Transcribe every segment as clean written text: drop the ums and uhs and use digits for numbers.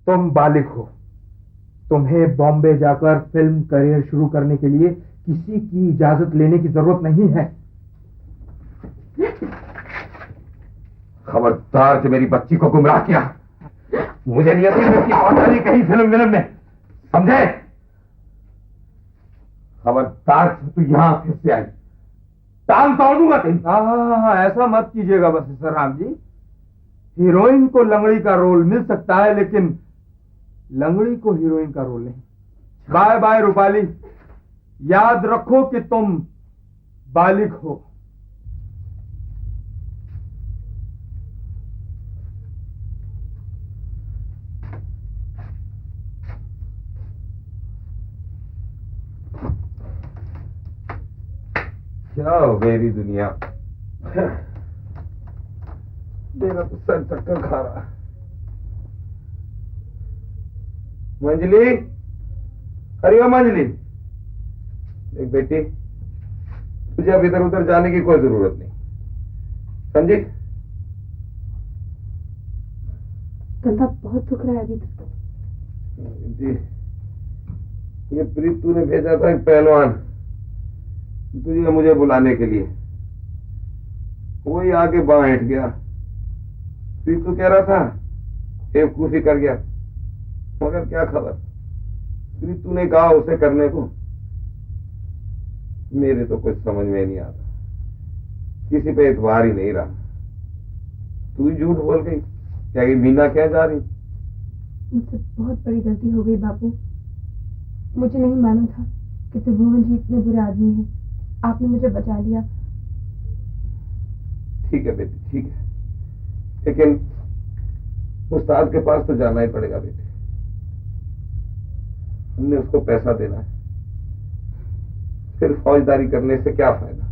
तुम बालिग हो। तुम्हें बॉम्बे जाकर फिल्म करियर शुरू करने के लिए किसी की इजाजत लेने की जरूरत नहीं है। खबरदार जो मेरी बच्ची को गुमराह किया, मुझे नहीं आती उसकी पहुंचानी कहीं फिल्म में, समझे? खबरदार तू यहां फिर से आई, टांग तोड़ दूंगा तेरी। हाँ, ऐसा मत कीजिएगा बस सर राम जी। हीरोइन को लंगड़ी का रोल मिल सकता है, लेकिन लंगड़ी को हीरोइन का रोल नहीं। बाय बाय रूपाली, याद रखो कि तुम बालिग हो। क्या हो मेरी दुनिया, मेरा तो सर चक्कर खा रहा है। मंजली, अरे ओ मंजली, देख बेटी, तुझे अब इधर उधर जाने की कोई जरूरत नहीं, समझी? कंधा बहुत दुख रहा है अभी तक। ये प्रीतू ने भेजा था एक पहलवान तुझे मुझे बुलाने के लिए, वही आके बाहर हट गया। प्रीतू कह रहा था बेवकूफी कर गया, मगर क्या खबर, प्रीतू ने कहा उसे करने को। मेरे तो कुछ समझ में नहीं आता, किसी पे एतबार ही नहीं रहा। तू ही झूठ बोल गई, क्या ये मीना क्या जा रही? मुझसे बहुत बड़ी गलती हो गई बापू, मुझे नहीं मालूम था कि त्रिभुवन जी इतने बुरे आदमी हैं। आपने मुझे बचा लिया। ठीक है बेटी, ठीक है, लेकिन उस्ताद के पास तो जाना ही पड़ेगा बेटे। हमने उसको पैसा देना है, फिर फौजदारी करने से क्या फायदा।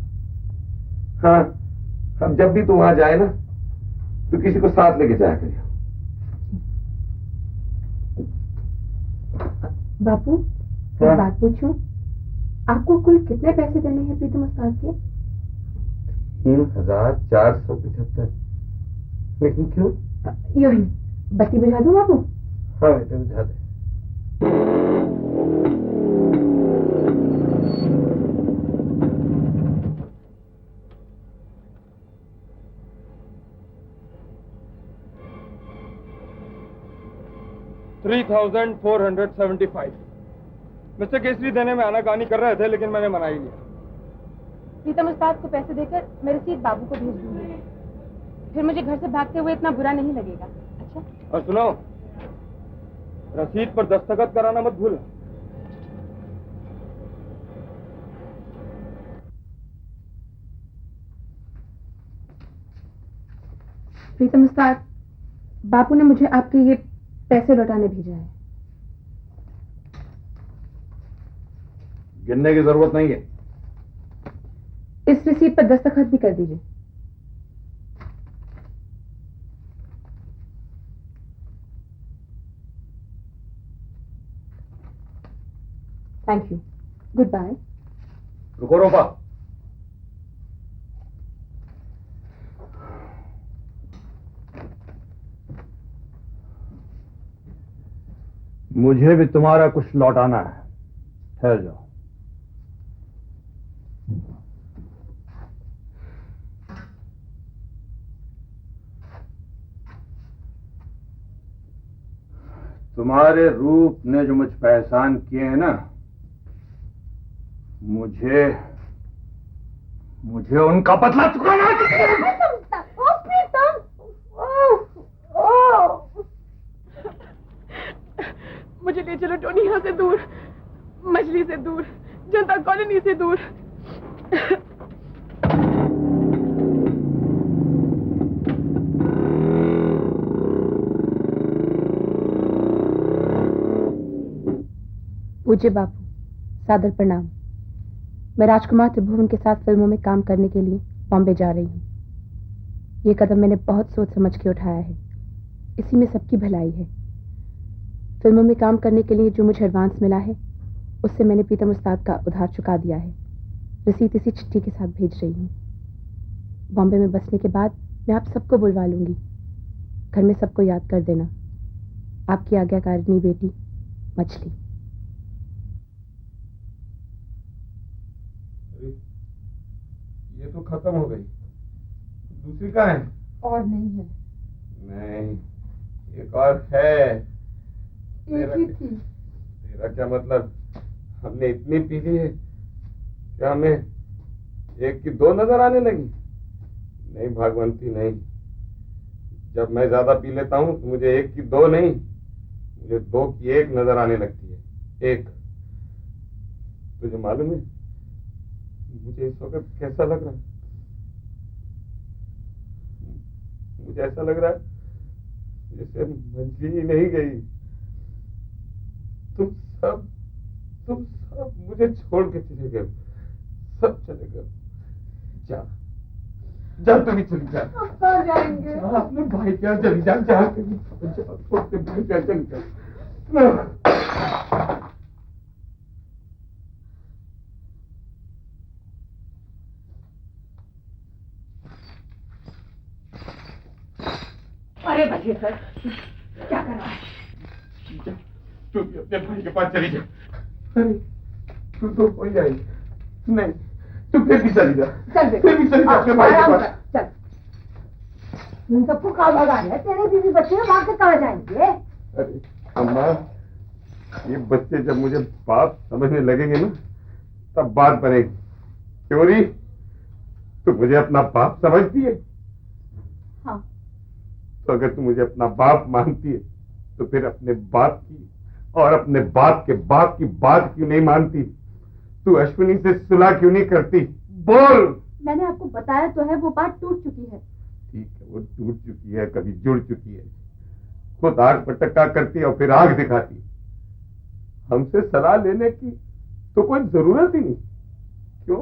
हाँ, अब जब भी तू वहां जाए ना, तो किसी को साथ लेके जाया करिए। बापू, एक बात पूछूं? आपको कुल कितने पैसे देने हैं प्रीतम उस्ताद के? 3,475। लेकिन क्यों? यूं ही, बत्ती बुझा दूं बापू? हाँ बेटे, बुझा दे। $3,475। मिस्टर केसरी देने में आनाकानी कर रहे थे, लेकिन मैंने मना ही लिया। प्रीतम उस्ताद को पैसे देकर मैं रसीद बाबू को भेज दूंगी, फिर मुझे घर से भागते हुए इतना बुरा नहीं लगेगा। अच्छा, और सुनो, रसीद पर दस्तखत कराना मत भूलना। प्रीतम उस्ताद, बापू ने मुझे आपके ये पैसे लौटाने भेजा है। गिनने की जरूरत नहीं है। इस रसीद पर दस्तखत भी कर दीजिए। Thank you, good bye. रुको रूपा, मुझे भी तुम्हारा कुछ लौटाना है, ठहर जाओ। तुम्हारे रूप ने जो मुझ पर एहसान किए हैं ना, मुझे उनका बदला चुकाना है। मुझे ले चलो टोनी, यहाँ से दूर, मछली से दूर, जनता कॉलोनी से दूर। पूज्य बापू, सादर प्रणाम। मैं राजकुमार त्रिभुवन के साथ फिल्मों में काम करने के लिए बॉम्बे जा रही हूँ। ये कदम मैंने बहुत सोच समझ के उठाया है, इसी में सबकी भलाई है। फिल्मों में काम करने के लिए जो मुझे एडवांस मिला है, उससे मैंने प्रीतम उस्ताद का उधार चुका दिया है। रसीद इसी चिट्ठी के साथ भेज रही हूँ। बॉम्बे में बसने के बाद मैं आप सबको बुलवा लूंगी। घर में सबको याद कर देना। आपकी आज्ञाकारिणी बेटी मछली। ये तो खत्म हो गई, दूसरी कहाँ है? और नहीं है। नहीं, एक और है। एक ही थी। तेरा क्या मतलब? हमने इतनी पी ली है क्या हमें एक की दो नजर आने लगी? नहीं भागवंती, नहीं। जब मैं ज्यादा पी लेता हूँ तो मुझे एक की दो नहीं, मुझे दो की एक नजर आने लगती है। एक। तुझे मालूम है मुझे इस वक्त कैसा लग रहा है? मुझे ऐसा लग रहा है जैसे मंझली ही नहीं गई। तुम सब मुझे छोड़ के चले गए, सब चले गए। जा जा, तुम ही चली जा। अब कहाँ जाएंगे? अपने भाई क्या चली जा, जा छोड़ते भाई क्या चली जा। अरे बच्चे सर, क्या कर रहा है? तू भी अपने भाई के पास चली जा। अरे तू तो हो जाएगी। नहीं, तू फिर भी चली जा। चल फिर भी चली जा अपने भाई के पास। चल। तुम सबको कहाँ भगा है? तेरे बीवी बच्चे वहां से कहाँ जाएंगे? अरे अम्मा, ये बच्चे जब मुझे बाप समझने लगेंगे ना तब बात बनेगी। क्यों तू मुझे अपना बाप समझती है? हाँ। तो अगर तू मुझे अपना बाप मानती है तो फिर अपने बाप की और अपने बाप के बाप की बात क्यों नहीं मानती? तू अश्विनी से सुलह क्यों नहीं करती? बोल। मैंने आपको बताया तो है, वो बात टूट चुकी है। ठीक है, वो टूट चुकी है, कभी जुड़ चुकी है। खुद आग पटक्का करती और फिर आग दिखाती। हमसे सलाह लेने की तो कोई जरूरत ही नहीं। क्यों?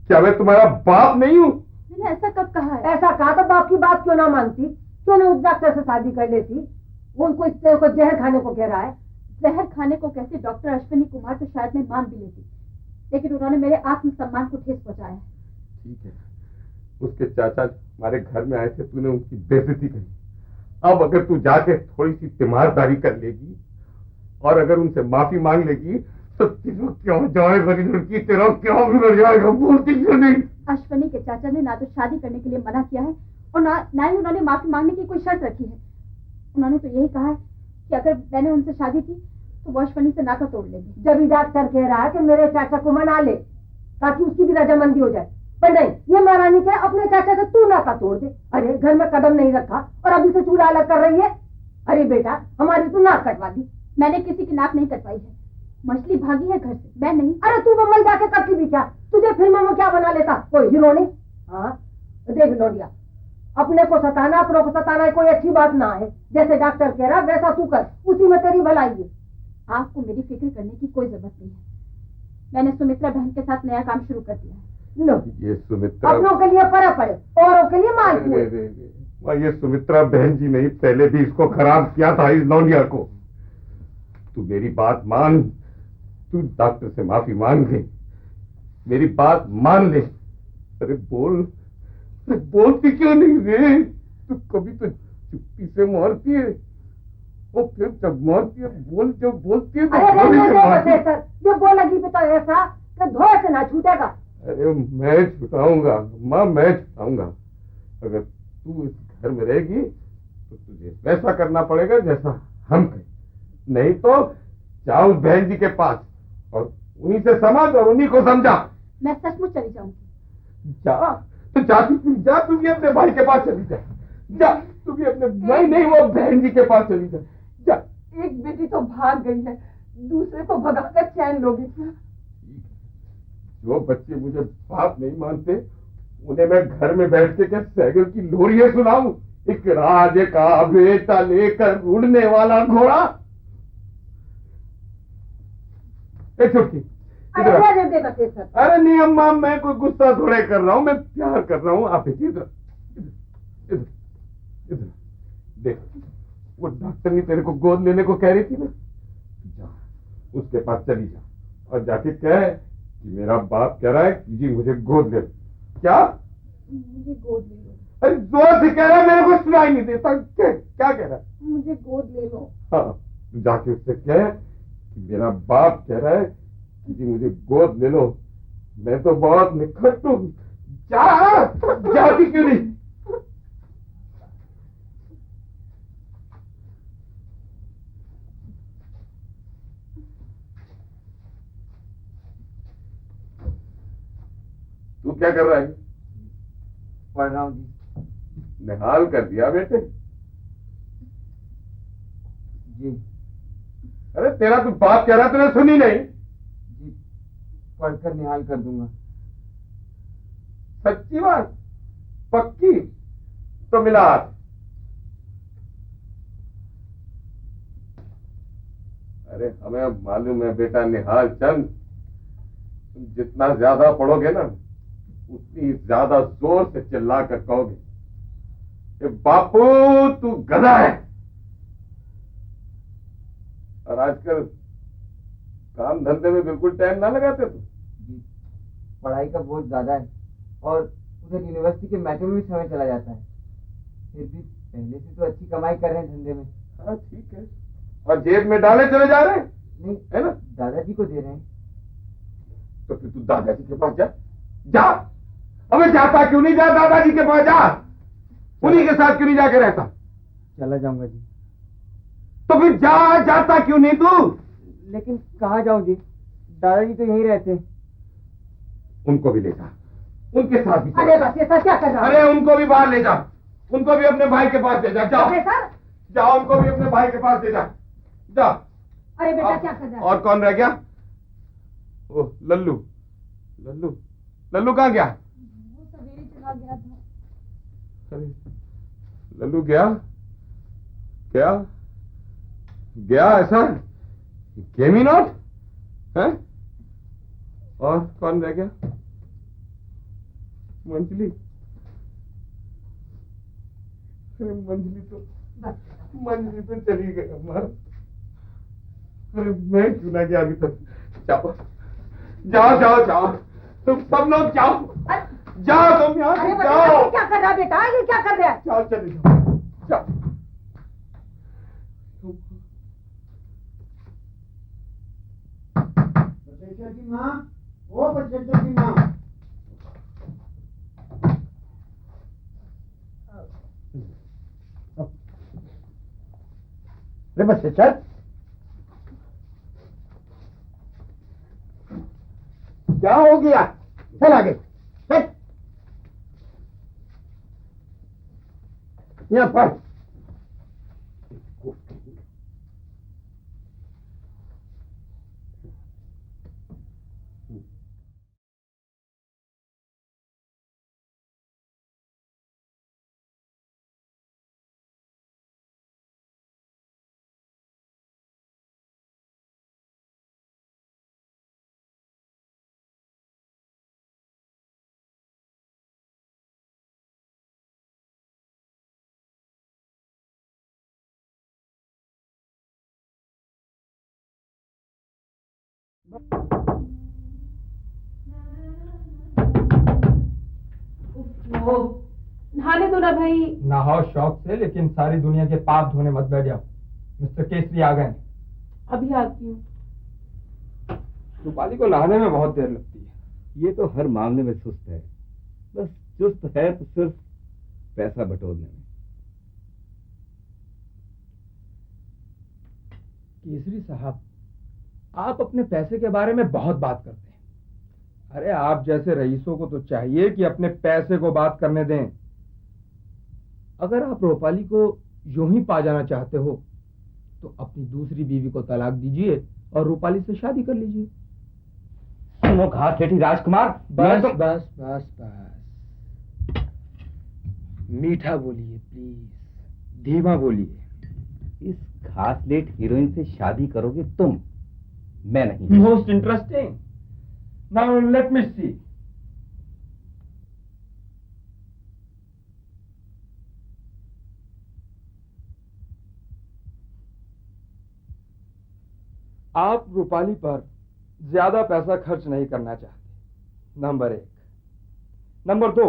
क्या मैं तुम्हारा बाप नहीं हूँ? मैंने ऐसा कब कहा है? ऐसा कहा तो बाप की बात क्यों ना मानती? क्यों ना उस डॉक्टर से शादी कर लेती? वो को जहर खाने को कह रहा है। जहर खाने को कैसे डॉक्टर अश्विनी कुमार तो शायद मैं मान भी लेती, लेकिन उन्होंने मेरे आत्मसम्मान को ठेस पहुंचाया। ठीक है, उसके चाचा हमारे घर में आए थे, तूने उनकी बेइज्जती करी। अब अगर तू जाके थोड़ी सी तीमारदारी कर लेगी और अगर उनसे माफी मांग लेगी तो तेरा क्या हो जाएगा लड़की, तेरा क्या बिगड़ जाएगा? बोलती क्यों नहीं? अश्विनी के चाचा ने ना तो शादी करने के लिए मना किया है और ना ही उन्होंने माफी मांगने की कोई शर्त रखी है। उन्होंने तो यही कहा है कि अगर मैंने उनसे शादी की तो वो अश्विनी से नाता तोड़ लेंगे। जब ही डॉक्टर कह रहा है कि मेरे चाचा को मना ले ताकि उसकी भी रजामंदी हो जाए, पर नहीं, ये महारानी कहे अपने चाचा से तू नाता तोड़ दे। अरे घर में कदम नहीं रखा और अभी से चूल्हा अलग कर रही है। अरे बेटा, हमारी तो नाक कटवा दी। मैंने किसी की नाक नहीं कटवाई है। मछली भागी है घर से, मैं नहीं। अरे तू बम्बई जाके करती भी क्या? तुझे फिल्मों में क्या बना लेता? कोई हीरो नहीं? हाँ देख लोडिया, अपने को सताना, अपनों को सताना कोई अच्छी बात ना है। जैसे डॉक्टर कह रहा वैसा तू कर, उसी में तेरी भलाई है। आपको मेरी फिक्र करने की कोई जरूरत नहीं है। मैंने सुमित्रा बहन के साथ नया काम शुरू कर दिया है। लो, ये सुमित्रा अपनों के लिए परा पड़े, औरों के लिए माल पुए। ये सुमित्रा बहन जी नहीं, पहले भी इसको खराब किया था इस लौंडिया को। तू मेरी बात मान, तू डॉक्टर से माफी मांग ले, मेरी बात मान ले। अरे बोल, बोलती क्यों नहीं रे? तू कभी तो चुप्पी से मारती है और फिर जब मारती है जब बोलती है तो बोलेगी तो ऐसा कि धोए से ना छूटेगा। अरे मैं छुटाऊंगा माँ, मैं छुटाऊंगा। अगर तू इस घर में रहेगी तो तुझे वैसा करना पड़ेगा जैसा हम कहें, नहीं तो जाओ बहन जी के पास और उन्हीं से समझ और उन्हीं को समझा। मैं सचमुच चली जाऊंगी। जा तो जा, तू भी अपने भाई के पास चली जा, तू भी अपने नहीं वो बहन जी के पास चली जा। एक बेटी तो भाग गई है, दूसरे को भगाकर चैन लोगी क्या? जो बच्चे मुझे बाप नहीं मानते उन्हें मैं घर में बैठ के क्या सैगल की लोरियां सुनाऊं? एक राज का बेटा लेकर उड़ने वाला घोड़ा। चुटकी, अरे नहीं अम्मा, मैं कोई गुस्सा थोड़े कर रहा हूँ, मैं प्यार कर रहा हूँ। आप इधर देख, वो डॉक्टर ने तेरे को गोद लेने को कह रही थी ना, जा उसके पास चली जा और जाके कह कि मेरा बाप कह रहा है कि जी मुझे गोद ले। क्या? मुझे गोद ले लो। अरे जोर से कह रहा है, मेरे को सुनाई नहीं देता। क्या कह रहा है? मुझे गोद ले लो। हाँ, तू जाके उससे कह कि मेरा बाप कह रहा है कि जी मुझे गोद ले लो, मैं तो बहुत निखट हूँ। जाती क्यों नहीं? तू क्या कर रहा है? पढ़ रहा हूँ जी। निहाल कर दिया बेटे। जी अरे तेरा तू बाप कह रहा, तूने सुनी नहीं? जी, पढ़कर निहाल कर दूंगा। सच्ची बात? पक्की? तो मिला हाथ। अरे हमें मालूम है बेटा निहाल चंद, तुम जितना ज्यादा पढ़ोगे ना उतनी ज्यादा जोर से चिल्ला कर कहोगे कि बापू तू गधा है। और आजकल काम धंधे में बिल्कुल टाइम ना लगाते तुम। जी, पढ़ाई का बोझ ज्यादा है और उधर यूनिवर्सिटी के मैटर में भी समय चला जाता है। फिर भी पहले से तो अच्छी कमाई कर रहे हैं धंधे में। हाँ ठीक है, और जेब में डाले चले जा रहे हैं, नहीं है ना? दादाजी को दे रहे हैं। तो फिर तू दादाजी के पास जा। जा, अबे जाता क्यों नहीं? जा दादाजी के पास जा, उन्हीं के साथ क्यों नहीं जाके रहता? चला जाऊंगा जी। तो फिर जा, जाता क्यों नहीं तू? लेकिन कहाँ जाऊं जी, दादाजी तो यहीं रहते हैं। उनको भी ले जा, उनके साथ भी चल। अरे बस ये सर क्या कर रहा है? अरे उनको भी बाहर ले जा, उनको भी अपने भाई के पास ले जा। जाओ प्रोफेसर, जाओ, उनको भी अपने भाई के पास ले जा। जा। अरे बेटा क्या कर रहा है? और कौन रह गया? ओ लल्लू। लल्लू, लल्लू कहाँ गया? वो सवेरे चला गया था। अरे लल्लू गया? क्या गया? ऐसा गेम ही नॉट है? और कौन रह गया? मंजली। अरे मंजली तो चली गई हमारा। अरे मैं क्यों ना गया अभी तक? जाओ जाओ जाओ जाओ, तुम सब लोग जाओ, जाओ तुम यहाँ अरे से बच्चा जाओ। ये क्या कर रहा है बेटा? ये क्या कर रहा है? जाओ चले जाओ, जाओ। बचेचा की माँ, ओ बचेचा की माँ। अरे बचेचा, क्या हो गया? चल आगे, चल। यहाँ पढ़। नहाने दो ना भाई। नहाओ शौक से, लेकिन सारी दुनिया के पाप धोने मत बैठ जाओ। मिस्टर केसरी आ गए। अभी आती हूँ। रूपाली को नहाने में बहुत देर लगती है। ये तो हर मामले में सुस्त है, बस चुस्त है तो सिर्फ पैसा बटोरने में। केसरी साहब, आप अपने पैसे के बारे में बहुत बात करते हैं। अरे आप जैसे रईसों को तो चाहिए कि अपने पैसे को बात करने दें। अगर आप रूपाली को यूं ही पा जाना चाहते हो तो अपनी दूसरी बीवी को तलाक दीजिए और रूपाली से शादी कर लीजिए। सुनो घात सेठी राजकुमार, बस बस बस बस, मीठा बोलिए प्लीज, धीमा बोलिए। इस घासलेट हीरोइन से शादी करोगे तुम, मैं नहीं। Most interesting. Now let me see. आप रूपाली पर ज्यादा पैसा खर्च नहीं करना चाहते, नंबर 1। नंबर 2,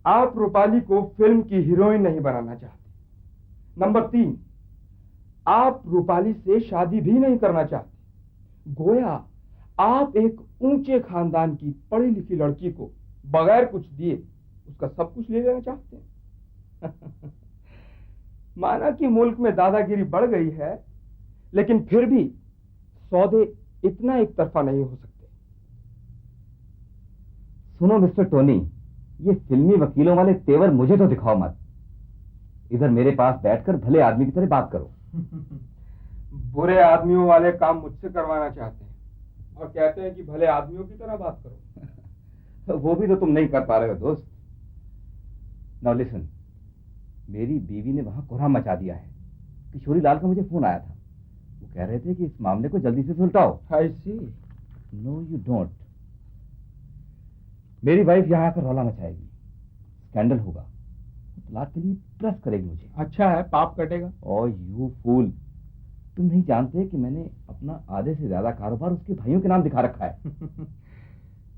आप रूपाली को फिल्म की हीरोइन नहीं बनाना चाहते। नंबर 3, आप रूपाली से शादी भी नहीं करना चाहते। गोया आप एक ऊंचे खानदान की पढ़ी लिखी लड़की को बगैर कुछ दिए उसका सब कुछ ले लेना चाहते हैं। माना कि मुल्क में दादागिरी बढ़ गई है, लेकिन फिर भी सौदे इतना एक तरफा नहीं हो सकते। सुनो मिस्टर टोनी, ये फिल्मी वकीलों वाले तेवर मुझे तो दिखाओ मत। इधर मेरे पास बैठकर भले आदमी की तरह बात करो। बुरे आदमियों वाले काम मुझसे करवाना चाहते हैं और कहते हैं कि भले आदमियों की तरह बात करो। वो भी तो तुम नहीं कर पा रहे हो दोस्त। नाउ लिसन, मेरी बीवी ने वहां कोहराम मचा दिया है। किशोरी लाल का मुझे फोन आया था। वो कह रहे थे कि इस मामले को जल्दी से सुलटाओ। I see. No you don't. मेरी वाइफ यहाँ आकर रौला मचाएगी, स्कैंडल होगा, तलाक के लिए प्रेस करेगी मुझे। अच्छा है, पाप कटेगा। और यू फूल, तुम नहीं जानते कि मैंने अपना आधे से ज्यादा कारोबार उसके भाइयों के नाम दिखा रखा है।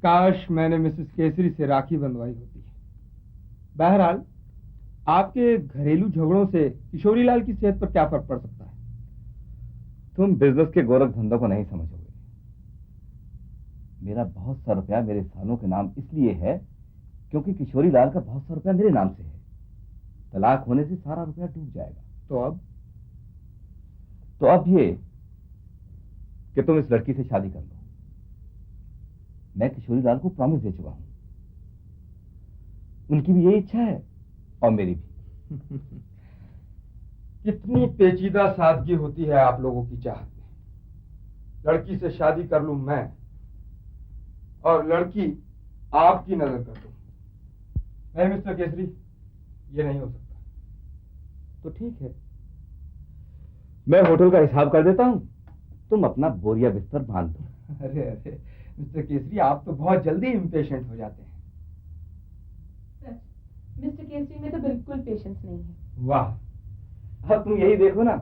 काश मैंने मिसेस केसरी से राखी बंधवाई होती। बहरहाल, आपके घरेलू झगड़ों से किशोरी लाल की सेहत पर क्या फर्क पड़ सकता है? तुम बिजनेस के गोरख धंधों को नहीं समझोगे। मेरा बहुत सा रुपया मेरे सालों के नाम इसलिए है क्योंकि किशोरी लाल का बहुत सा रुपया मेरे नाम से है। तलाक होने से सारा रुपया डूब जाएगा। तो अब ये कि तुम इस लड़की से शादी कर लो। मैं किशोरी लाल को प्रॉमिस दे चुका हूं। उनकी भी यही इच्छा है और मेरी भी। कितनी पेचीदा सादगी होती है आप लोगों की चाहत में। लड़की से शादी कर लूं मैं और लड़की आपकी नजर कर दूं। नहीं मिस्टर केसरी, ये नहीं हो सकता। तो ठीक है, मैं होटल का हिसाब कर देता हूं, तुम अपना बोरिया बिस्तर बांध दो। अरे अरे मिस्टर केसरी, आप तो बहुत जल्दी इम्पेशेंट हो जाते हैं। मिस्टर केसरी में तो बिल्कुल पेशेंस नहीं है। वाह, अब तुम यही देखो ना,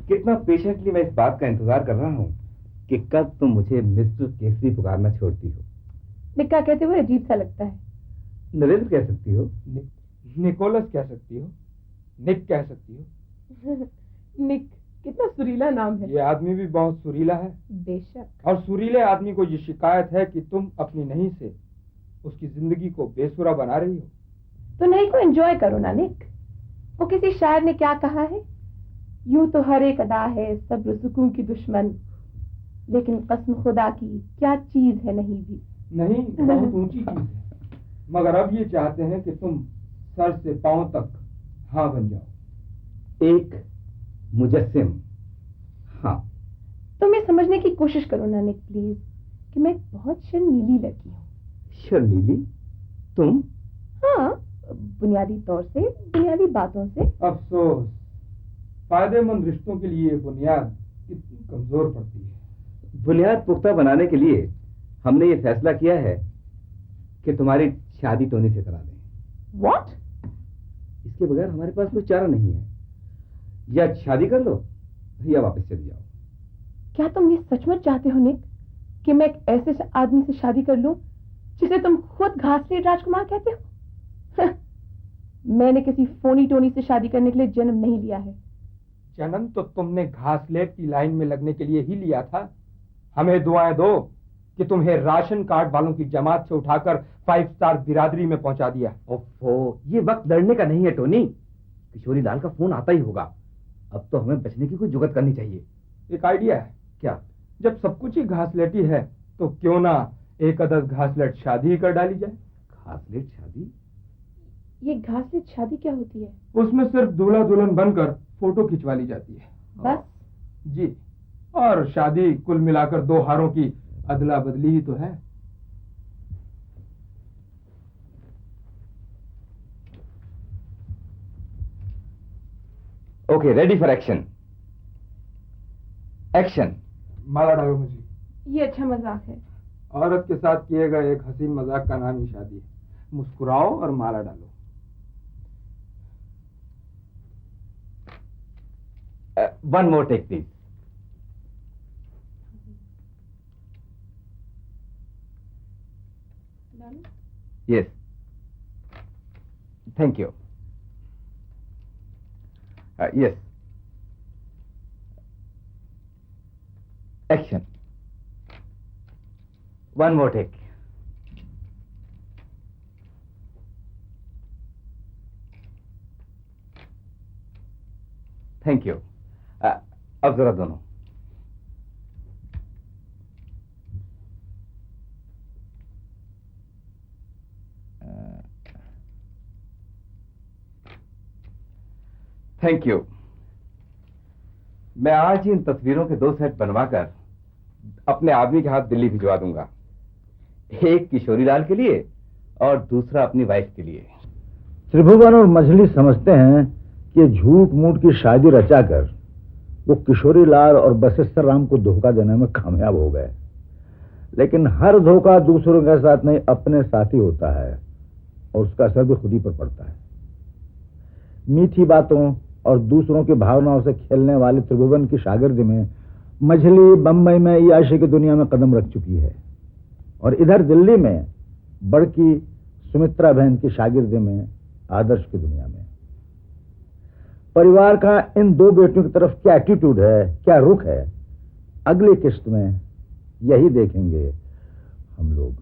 कितना पेशेंटली मैं इस बात का इंतजार कर रहा हूं कि कब तुम मुझे मिस्टर केसरी पुकारना छोड़ती हो। निक्का कहते हुए अजीब सा लगता है। नरेंद्र कह सकती हो, निकोलस कह सकती हो, निक कह सकती हो। निक, कितना सुरीला नाम है। ये आदमी भी बहुत सुरीला है। बेशक। और सुरीले आदमी को ये शिकायत है कि तुम अपनी नहीं से उसकी जिंदगी को बेसुरा बना रही हो। तो नहीं को एंजॉय करो ना निक। वो किसी शायर ने क्या कहा है, यूं तो हर एक अदा है सब्र सुकून की दुश्मन, लेकिन कसम खुदा की क्या चीज है नहीं भी। नहीं, बहुत ऊंची चीज है। मगर अब ये चाहते हैं कि तुम सर से पांव तक हाँ बन जाओ। एक मुजस्सिम। हाँ, तुम ये समझने की कोशिश करो ना निक प्लीज कि मैं एक बहुत शर्मीली लड़की हूँ। शर्मीली? तुम? हाँ, बुनियादी तौर से, बुनियादी बातों से। अफसोस, फायदेमंद रिश्तों के लिए बुनियाद कितनी कमजोर पड़ती है। बुनियाद पुख्ता बनाने के लिए हमने ये फैसला किया है कि तुम्हारी शादी टोनी से करा दें। What? इसके बगैर हमारे पास कोई चारा नहीं है। या शादी कर लो या वापस चली जाओ। क्या तुम ये सचमुच चाहते हो निक कि मैं एक ऐसे आदमी से शादी कर लूं जिसे तुम खुद घासलेट राजकुमार कहते हो? मैंने किसी फोनी टोनी से शादी करने के लिए जन्म नहीं लिया है। जन्म तो तुमने घासलेट की लाइन में लगने के लिए ही लिया था। हमें दुआएं दो कि तुम्हें राशन कार्ड वालों की जमात से उठाकर 5 स्टार बिरादरी में पहुंचा दिया। ओफो, ये वक्त लड़ने का नहीं है टोनी। किशोरी लाल का फोन आता ही होगा। अब तो हमें बचने की कोई जुगत करनी चाहिए। एक आइडिया है। क्या? जब सब कुछ ही घासलेटी है तो क्यों ना एक अदद घासलेट शादी ही कर डाली जाए। घासलेट शादी? ये घासलेट शादी क्या होती है? उसमें सिर्फ दूल्हा दुल्हन बनकर फोटो खिंचवा ली जाती है। बस? जी, और शादी कुल मिलाकर 2 हारों की अदला बदली ही तो है। Okay, ready for action. Action. माला डालो मुझे। ये अच्छा मजाक है। औरत के साथ किए गए एक हसीन मजाक का नाम ही शादी है। मुस्कुराओ और माला डालो। One more take please. Yes. Thank you. Yes, action, one more take. Thank you. अब जरा दोनों। Thank you. मैं आज ही इन तस्वीरों के 2 सेट बनवाकर अपने आदमी के हाथ दिल्ली भिजवा दूंगा, एक किशोरीलाल के लिए और दूसरा अपनी वाइफ के लिए। त्रिभुवन और मछली समझते हैं कि झूठ मूठ की शादी रचाकर वो किशोरीलाल और बशिष्ठ राम को धोखा देने में कामयाब हो गए, लेकिन हर धोखा दूसरों के साथ नहीं अपने साथ ही होता है और उसका असर भी खुद ही पर पड़ता है। मीठी बातों और दूसरों की भावनाओं से खेलने वाले त्रिभुवन की शागिर्दी में मछली बंबई में याशी की दुनिया में कदम रख चुकी है और इधर दिल्ली में बड़की सुमित्रा बहन की शागिर्दी में आदर्श की दुनिया में। परिवार का इन 2 बेटियों की तरफ क्या एटीट्यूड है, क्या रुख है, अगली किस्त में यही देखेंगे हम लोग।